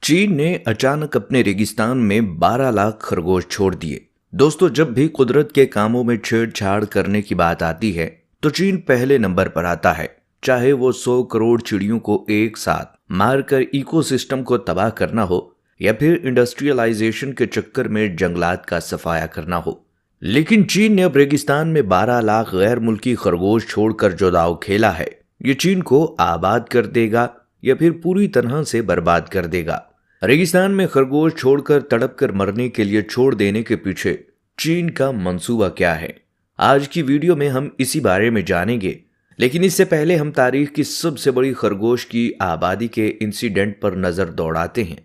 चीन ने अचानक अपने रेगिस्तान में 12 लाख खरगोश छोड़ दिए। दोस्तों, जब भी कुदरत के कामों में छेड़छाड़ करने की बात आती है तो चीन पहले नंबर पर आता है। चाहे वो 100 करोड़ चिड़ियों को एक साथ मारकर इकोसिस्टम को तबाह करना हो या फिर इंडस्ट्रियलाइजेशन के चक्कर में जंगलात का सफाया करना हो। लेकिन चीन ने अब रेगिस्तान में 12 लाख गैर मुल्की खरगोश छोड़कर जो दांव खेला है, ये चीन को आबाद कर देगा या फिर पूरी तरह से बर्बाद कर देगा। रेगिस्तान में खरगोश छोड़कर तड़प कर मरने के लिए छोड़ देने के पीछे चीन का मंसूबा क्या है, आज की वीडियो में हम इसी बारे में जानेंगे। लेकिन इससे पहले हम तारीख की सबसे बड़ी खरगोश की आबादी के इंसिडेंट पर नजर दौड़ाते हैं।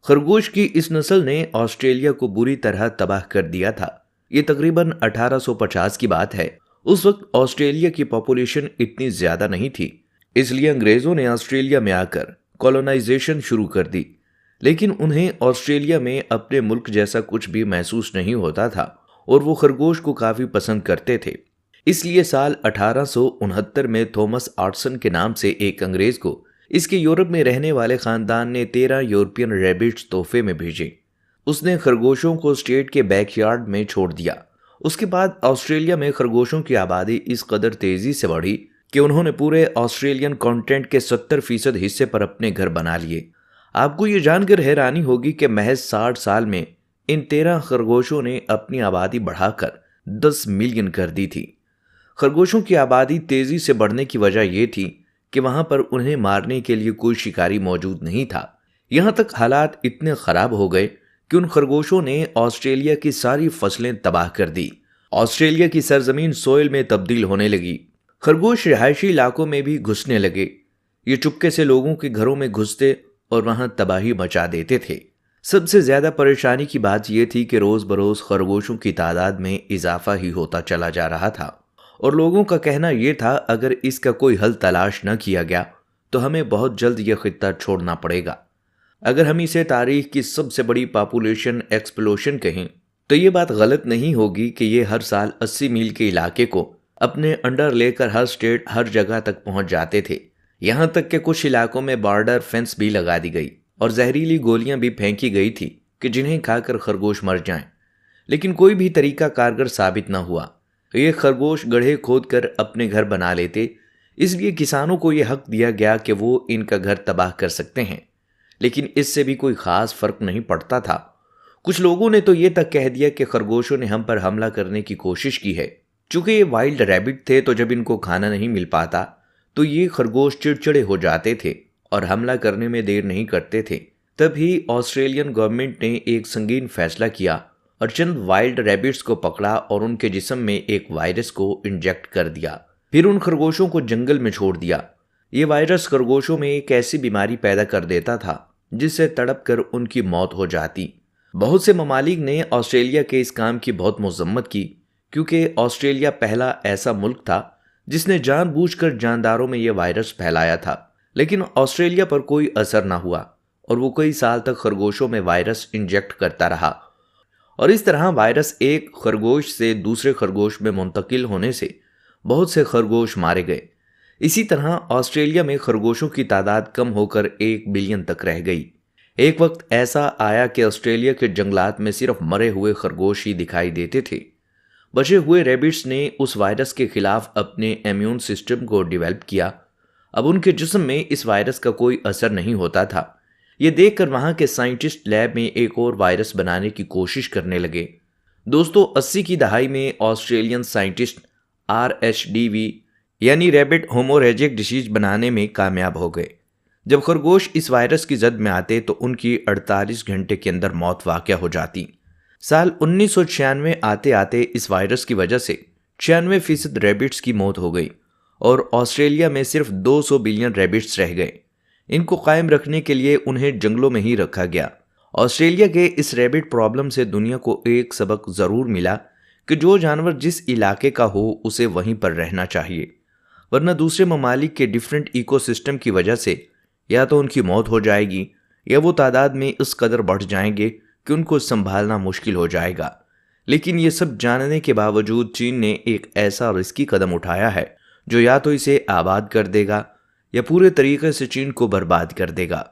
खरगोश की इस नस्ल ने ऑस्ट्रेलिया को बुरी तरह तबाह कर दिया था। ये तकरीबन 1850 की बात है। उस वक्त ऑस्ट्रेलिया की पॉपुलेशन इतनी ज्यादा नहीं थी, इसलिए अंग्रेजों ने ऑस्ट्रेलिया में आकर कॉलोनाइजेशन शुरू कर दी। लेकिन उन्हें ऑस्ट्रेलिया में अपने मुल्क जैसा कुछ भी महसूस नहीं होता था और वो खरगोश को काफी पसंद करते थे। इसलिए साल 1869 में थॉमस आर्टसन के नाम से एक अंग्रेज को इसके यूरोप में रहने वाले खानदान ने 13 यूरोपियन रैबिट्स तोहफे में भेजे। उसने खरगोशों को स्टेट के बैकयार्ड में छोड़ दिया। उसके बाद ऑस्ट्रेलिया में खरगोशों की आबादी इस कदर तेजी से बढ़ी कि उन्होंने पूरे ऑस्ट्रेलियन कॉन्टिनेंट के 70% हिस्से पर अपने घर बना लिए। आपको ये जानकर हैरानी होगी कि महज 60 साल में इन 13 खरगोशों ने अपनी आबादी बढ़ाकर 10 मिलियन कर दी थी। खरगोशों की आबादी तेजी से बढ़ने की वजह यह थी कि वहां पर उन्हें मारने के लिए कोई शिकारी मौजूद नहीं था। यहां तक हालात इतने खराब हो गए कि उन खरगोशों ने ऑस्ट्रेलिया की सारी फसलें तबाह कर दी। ऑस्ट्रेलिया की सरजमीन सोइल में तब्दील होने लगी। खरगोश रिहायशी इलाकों में भी घुसने लगे। ये चुपके से लोगों के घरों में घुसते और वहां तबाही मचा देते थे। सबसे ज्यादा परेशानी की बात यह थी कि रोज बरोज खरगोशों की तादाद में इजाफा ही होता चला जा रहा था और लोगों का कहना यह था अगर इसका कोई हल तलाश न किया गया तो हमें बहुत जल्द यह खित्ता छोड़ना पड़ेगा। अगर हम इसे तारीख की सबसे बड़ी पॉपुलेशन एक्सप्लोशन कहें तो ये बात गलत नहीं होगी कि ये हर साल 80 मील के इलाके को अपने अंडर लेकर हर स्टेट हर जगह तक पहुंच जाते थे। यहां तक कि कुछ इलाकों में बॉर्डर फेंस भी लगा दी गई और जहरीली गोलियां भी फेंकी गई थी कि जिन्हें खाकर खरगोश मर जाएं। लेकिन कोई भी तरीका कारगर साबित न हुआ। ये खरगोश गड्ढे खोदकर अपने घर बना लेते, इसलिए किसानों को यह हक दिया गया कि वो इनका घर तबाह कर सकते हैं। लेकिन इससे भी कोई खास फर्क नहीं पड़ता था। कुछ लोगों ने तो ये तक कह दिया कि खरगोशों ने हम पर हमला करने की कोशिश की है। चूंकि ये वाइल्ड रैबिट थे तो जब इनको खाना नहीं मिल पाता तो ये खरगोश चिड़चिड़े हो जाते थे और हमला करने में देर नहीं करते थे। तभी ऑस्ट्रेलियन गवर्नमेंट ने एक संगीन फैसला किया और चंद वाइल्ड रैबिट्स को पकड़ा और उनके जिस्म में एक वायरस को इंजेक्ट कर दिया। फिर उन खरगोशों को जंगल में छोड़ दिया। ये वायरस खरगोशों में एक ऐसी बीमारी पैदा कर देता था जिससे तड़प कर उनकी मौत हो जाती। बहुत से ममालिक ने ऑस्ट्रेलिया के इस काम की बहुत मजम्मत की, क्योंकि ऑस्ट्रेलिया पहला ऐसा मुल्क था जिसने जानबूझकर जानदारों में यह वायरस फैलाया था। लेकिन ऑस्ट्रेलिया पर कोई असर न हुआ और वो कई साल तक खरगोशों में वायरस इंजेक्ट करता रहा और इस तरह वायरस एक खरगोश से दूसरे खरगोश में मुंतकिल होने से बहुत से खरगोश मारे गए। इसी तरह ऑस्ट्रेलिया में खरगोशों की तादाद कम होकर 1 बिलियन तक रह गई। एक वक्त ऐसा आया कि ऑस्ट्रेलिया के जंगलात में सिर्फ मरे हुए खरगोश ही दिखाई देते थे। बचे हुए रैबिट्स ने उस वायरस के खिलाफ अपने इम्यून सिस्टम को डेवलप किया। अब उनके जिस्म में इस वायरस का कोई असर नहीं होता था। ये देखकर वहां के साइंटिस्ट लैब में एक और वायरस बनाने की कोशिश करने लगे। दोस्तों, 80 की दहाई में ऑस्ट्रेलियन साइंटिस्ट RHDV यानी रैबिट हेमोरेजिक डिसीज बनाने में कामयाब हो गए। जब खरगोश इस वायरस की जद में आते तो उनकी 48 घंटे के अंदर मौत वाक़या हो जाती। साल 1996 आते आते इस वायरस की वजह से 96% रैबिट्स की मौत हो गई और ऑस्ट्रेलिया में सिर्फ 200 बिलियन रैबिट्स रह गए। इनको कायम रखने के लिए उन्हें जंगलों में ही रखा गया। ऑस्ट्रेलिया के इस रैबिट प्रॉब्लम से दुनिया को एक सबक जरूर मिला कि जो जानवर जिस इलाके का हो उसे वहीं पर रहना चाहिए, वरना दूसरे ममालिक के डिफरेंट इकोसिस्टम की वजह से या तो उनकी मौत हो जाएगी या वो तादाद में इस कदर बढ़ जाएंगे कि उनको संभालना मुश्किल हो जाएगा। लेकिन ये सब जानने के बावजूद चीन ने एक ऐसा रिस्की कदम उठाया है जो या तो इसे आबाद कर देगा या पूरे तरीके से चीन को बर्बाद कर देगा।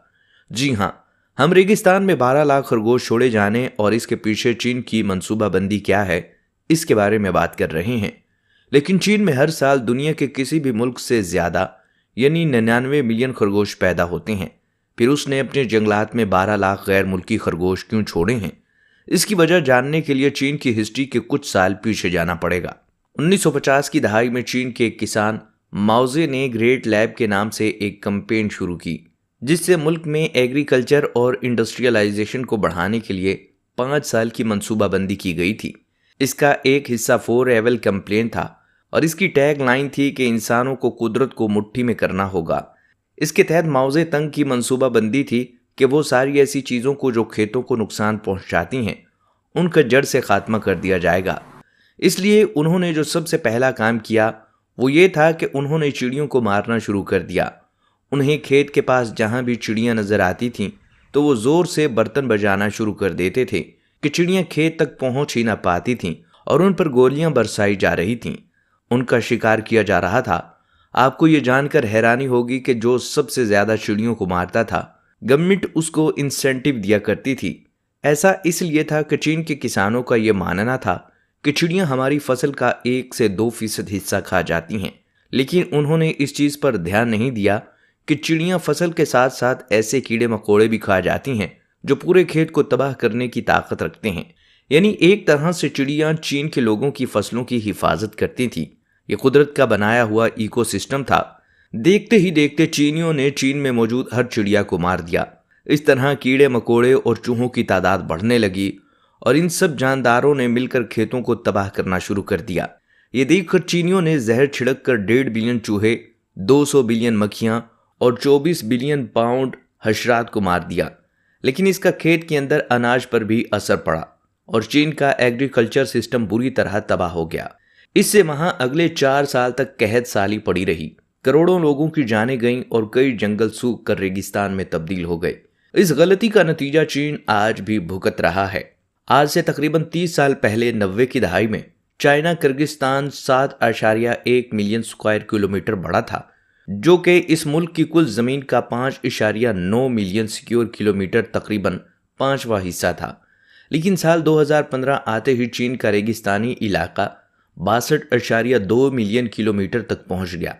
जी हाँ, हम रेगिस्तान में 12 लाख खरगोश छोड़े जाने और इसके पीछे चीन की मंसूबाबंदी क्या है, इसके बारे में बात कर रहे हैं। लेकिन चीन में हर साल दुनिया के किसी भी मुल्क से ज्यादा यानी 99 मिलियन खरगोश पैदा होते हैं। फिर उसने अपने जंगलात में 12 लाख गैर मुल्की खरगोश क्यों छोड़े हैं? इसकी वजह जानने के लिए चीन की हिस्ट्री के कुछ साल पीछे जाना पड़ेगा। 1950 की दहाई में चीन के एक किसान माओजे ने ग्रेट लैब के नाम से एक कैंपेन शुरू की, जिससे मुल्क में एग्रीकल्चर और इंडस्ट्रियलाइजेशन को बढ़ाने के लिए 5 साल की मंसूबाबंदी की गई थी। इसका एक हिस्सा फॉरएवर कैंपेन था और इसकी टैग लाइन थी कि इंसानों को कुदरत को मुट्ठी में करना होगा। इसके तहत माओजे तंग की मंसूबाबंदी थी कि वो सारी ऐसी चीज़ों को जो खेतों को नुकसान पहुंचाती हैं, उनका जड़ से खात्मा कर दिया जाएगा। इसलिए उन्होंने जो सबसे पहला काम किया वो ये था कि उन्होंने चिड़ियों को मारना शुरू कर दिया। उन्हें खेत के पास जहां भी चिड़ियां नजर आती थीं तो वो जोर से बर्तन बजाना शुरू कर देते थे कि चिड़ियां खेत तक पहुंच ही ना पाती थीं और उन पर गोलियां बरसाई जा रही थीं। उनका शिकार किया जा रहा था। आपको ये जानकर हैरानी होगी कि जो सबसे ज्यादा चिड़ियों को मारता था, गवर्नमेंट उसको इंसेंटिव दिया करती थी। ऐसा इसलिए था कि चीन के किसानों का यह मानना था कि चिड़ियां हमारी फसल का 1 से 2% हिस्सा खा जाती हैं। लेकिन उन्होंने इस चीज पर ध्यान नहीं दिया कि चिड़ियां फसल के साथ साथ ऐसे कीड़े मकोड़े भी खा जाती हैं जो पूरे खेत को तबाह करने की ताकत रखते हैं। यानी एक तरह से चिड़ियां चीन के लोगों की फसलों की हिफाजत करती थी। ये कुदरत का बनाया हुआ इकोसिस्टम था। देखते ही देखते चीनियों ने चीन में मौजूद हर चिड़िया को मार दिया। इस तरह कीड़े मकोड़े और चूहों की तादाद बढ़ने लगी और इन सब जानदारों ने मिलकर खेतों को तबाह करना शुरू कर दिया। ये देखकर चीनियों ने जहर छिड़क कर 1.5 बिलियन चूहे, 200 बिलियन मक्खियां और 24 बिलियन पाउंड हशरात को मार दिया। लेकिन इसका खेत के अंदर अनाज पर भी असर पड़ा और चीन का एग्रीकल्चर सिस्टम बुरी तरह तबाह हो गया। इससे वहां अगले 4 साल तक कहत साली पड़ी रही। करोड़ों लोगों की जानें गईं और कई जंगल सूख कर रेगिस्तान में तब्दील हो गए। इस गलती का नतीजा चीन आज भी भुगत रहा है। आज से तकरीबन 30 साल पहले 90 की दहाई में China Kyrgyzstan 7.1 million square kilometre बड़ा था, जो कि इस मुल्क की कुल जमीन का 5.9 मिलियन स्क्वायर किलोमीटर तकरीबन 5वां हिस्सा था। लेकिन साल 2015 आते ही चीन का रेगिस्तानी इलाका 62.2 मिलियन किलोमीटर तक पहुंच गया।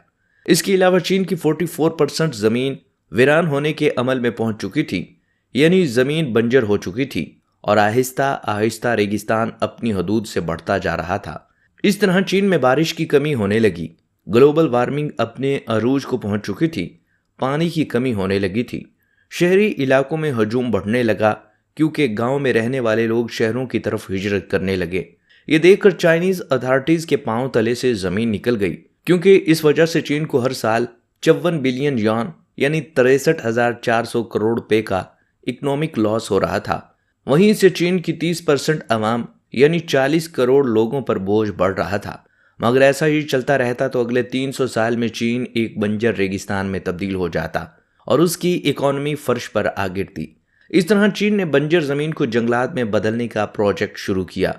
इसके अलावा चीन की 44% जमीन वीरान होने के अमल में पहुंच चुकी थी, यानी जमीन बंजर हो चुकी थी और आहिस्ता आहिस्ता रेगिस्तान अपनी हदूद से बढ़ता जा रहा था। इस तरह चीन में बारिश की कमी होने लगी, ग्लोबल वार्मिंग अपने अरूज को पहुंच चुकी थी, पानी की कमी होने लगी थी, शहरी इलाकों में हजूम बढ़ने लगा क्योंकि गांव में रहने वाले लोग शहरों की तरफ हिजरत करने लगे। ये देखकर चाइनीज अथॉरिटीज के पांव तले से जमीन निकल गई, क्योंकि इस वजह से चीन को हर साल 54 बिलियन युआन यानी 63,400 करोड़ रुपए का इकोनॉमिक लॉस हो रहा था। वहीं से चीन की 30% आवाम यानी 40 करोड़ लोगों पर बोझ बढ़ रहा था। मगर ऐसा ही चलता रहता तो अगले 300 साल में चीन एक बंजर रेगिस्तान में तब्दील हो जाता और उसकी इकोनॉमी फर्श पर आ गिरती। इस तरह चीन ने बंजर जमीन को जंगलात में बदलने का प्रोजेक्ट शुरू किया।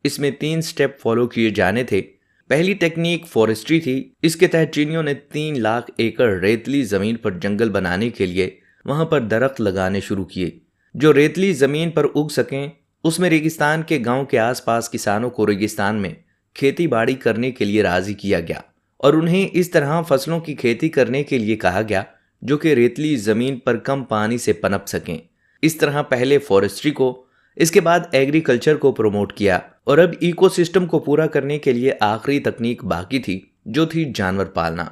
इसमें 3 स्टेप फॉलो किए जाने थे। पहली टेक्निक फॉरेस्ट्री थी। इसके तहत चीनियों ने 3 लाख एकड़ रेतली जमीन पर जंगल बनाने के लिए वहां पर दरख्त लगाने शुरू किए जो रेतली जमीन पर उग सकें। उसमें रेगिस्तान के गांव के आसपास किसानों को रेगिस्तान में खेती बाड़ी करने के लिए राजी किया गया और उन्हें इस तरह फसलों की खेती करने के लिए कहा गया जो कि रेतली जमीन पर कम पानी से पनप सकें। इस तरह पहले फॉरेस्ट्री को, इसके बाद एग्रीकल्चर को प्रमोट किया और अब इकोसिस्टम को पूरा करने के लिए आखिरी तकनीक बाकी थी जो थी जानवर पालना।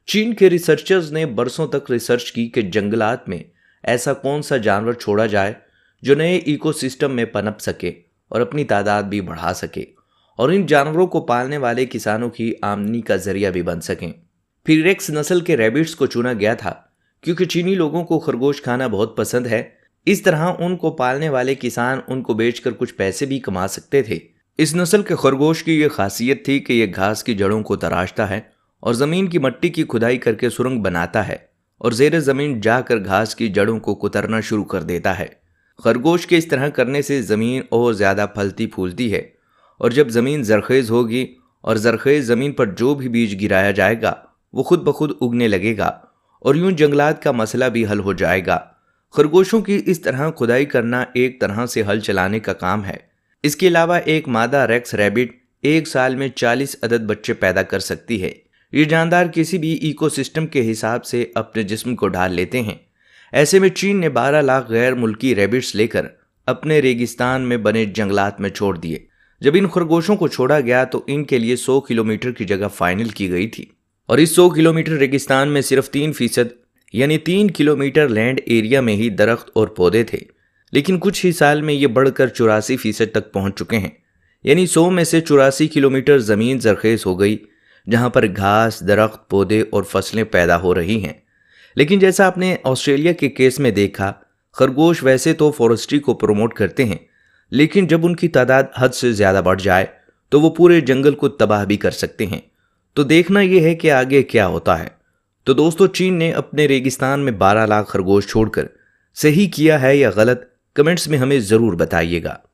चीन के रिसर्चर्स ने बरसों तक रिसर्च की कि जंगलात में ऐसा कौन सा जानवर छोड़ा जाए जो नए इकोसिस्टम में पनप सके और अपनी तादाद भी बढ़ा सके और इन जानवरों को पालने वाले किसानों की आमदनी का जरिया भी बन सकें। फिर रेक्स नस्ल के रैबिट्स को चुना गया था क्योंकि चीनी लोगों को खरगोश खाना बहुत पसंद है। इस तरह उनको पालने वाले किसान उनको बेचकर कुछ पैसे भी कमा सकते थे। इस नस्ल के खरगोश की यह खासियत थी कि यह घास की जड़ों को तराशता है और जमीन की मिट्टी की खुदाई करके सुरंग बनाता है और जेर जमीन जाकर घास की जड़ों को कुतरना शुरू कर देता है। खरगोश के इस तरह करने से जमीन और ज्यादा फलती फूलती है और जब जमीन जरखेज होगी और जरखेज जमीन पर जो भी बीज गिराया जाएगा वो खुद ब खुद उगने लगेगा और यूं जंगलात का मसला भी हल हो जाएगा। खरगोशों की इस तरह खुदाई करना एक तरह से हल चलाने का काम है। इसके अलावा एक मादा रेक्स रैबिट एक साल में 40 अदद बच्चे पैदा कर सकती है। ये जानदार किसी भी इकोसिस्टम के हिसाब से अपने जिस्म को ढाल लेते हैं। ऐसे में चीन ने 12 लाख गैर मुल्की रैबिट्स लेकर अपने रेगिस्तान में बने जंगलात में छोड़ दिए। जब इन खरगोशों को छोड़ा गया तो इनके लिए 100 किलोमीटर की जगह फाइनल की गई थी और इस 100 किलोमीटर रेगिस्तान में सिर्फ 3% यानी 3 किलोमीटर लैंड एरिया में ही दरख्त और पौधे थे। लेकिन कुछ ही साल में ये बढ़कर 84% तक पहुंच चुके हैं, यानी 100 में से 84 किलोमीटर जमीन जरखेज हो गई, जहां पर घास, दरख्त, पौधे और फसलें पैदा हो रही हैं। लेकिन जैसा आपने ऑस्ट्रेलिया के केस में देखा, खरगोश वैसे तो फॉरेस्ट्री को प्रमोट करते हैं, लेकिन जब उनकी तादाद हद से ज्यादा बढ़ जाए तो वो पूरे जंगल को तबाह भी कर सकते हैं। तो देखना यह है कि आगे क्या होता है। तो दोस्तों, चीन ने अपने रेगिस्तान में 12 लाख खरगोश छोड़कर सही किया है या गलत, कमेंट्स में हमें जरूर बताइएगा।